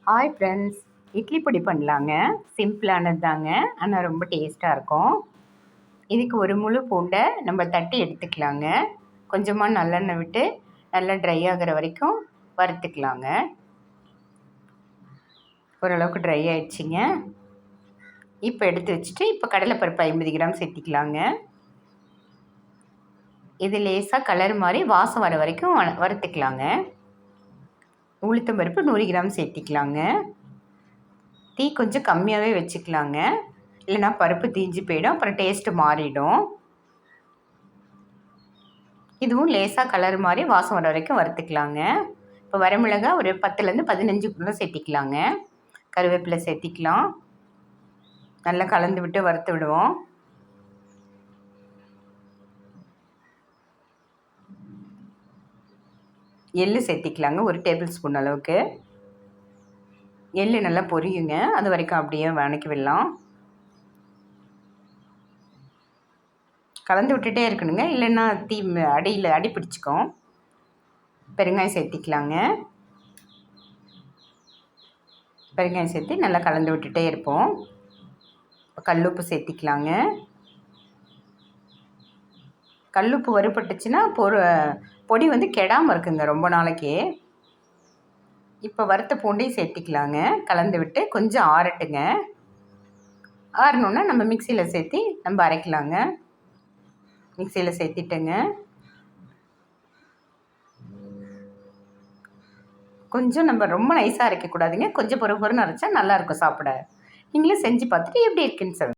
Hi friends, idli பொடி பண்ணலாங்க. சிம்பிளானது தாங்க, ஆனால் ரொம்ப டேஸ்ட்டாக இருக்கும். இதுக்கு ஒரு முழு பூண்டை நம்ம தட்டி எடுத்துக்கலாங்க. கொஞ்சமாக நல்லெண்ணெய் விட்டு நல்லா ட்ரை ஆகிற வரைக்கும் வறுத்துக்கலாங்க. ஓரளவுக்கு ட்ரை ஆயிடுச்சுங்க. இப்போ எடுத்து வச்சுட்டு இப்போ கடலைப்பருப்பு 50 கிராம் சேர்த்திக்கலாங்க. இது லேசாக கலர் மாதிரி வாசம் வர வரைக்கும் வறுத்துக்கலாங்க. உளுத்தம்பருப்பு 100 கிராம் சேர்த்திக்கலாங்க. தீ கொஞ்சம் கம்மியாகவே வச்சுக்கலாங்க, இல்லைனா பருப்பு தீஞ்சு போயிடும், அப்புறம் டேஸ்ட்டு மாறிடும். இதுவும் லேசாக கலர் மாதிரி வாசம் வர வரைக்கும் வறுத்துக்கலாங்க. இப்போ வரமிளகாய் ஒரு 10லேருந்து 15 கூட சேர்த்திக்கலாங்க. கருவேப்பிலை சேர்த்திக்கலாம். நல்லா கலந்து விட்டு வறுத்து விடுவோம். எள்ளு சேர்த்திக்கலாங்க, 1 டேபிள் ஸ்பூன் அளவுக்கு. எள்ளு நல்லா பொரியுங்க, அது வரைக்கும் அப்படியே வதக்கி விடலாம். கலந்து விட்டுட்டே இருக்கணுங்க, இல்லைன்னா தீ அடி பிடிச்சிக்கும். பெருங்காயம் சேர்த்திக்கலாங்க. பெருங்காயம் சேர்த்து நல்லா கலந்து விட்டுட்டே இருப்போம். கல்லுப்பு சேர்த்திக்கலாங்க. கல்லுப்பு வறுபட்டுச்சுன்னா பொடி வந்து கெடாமல் இருக்குங்க ரொம்ப நாளைக்கு. இப்போ வறுத்த பூண்டையும் சேர்த்திக்கலாங்க. கலந்து விட்டு கொஞ்சம் ஆறட்டுங்க. ஆறணுன்னா நம்ம மிக்சியில் சேர்த்தி நம்ம அரைக்கலாங்க. மிக்சியில் சேர்த்திட்டேங்க. கொஞ்சம் நம்ம ரொம்ப நைஸாக அரைக்கக்கூடாதுங்க, கொஞ்சம் பொறு பொறுன்னு அரைச்சா நல்லாயிருக்கும் சாப்பிட. நீங்களும் செஞ்சு பார்த்துட்டு எப்படி இருக்குன்னு சொல்லுங்கள்.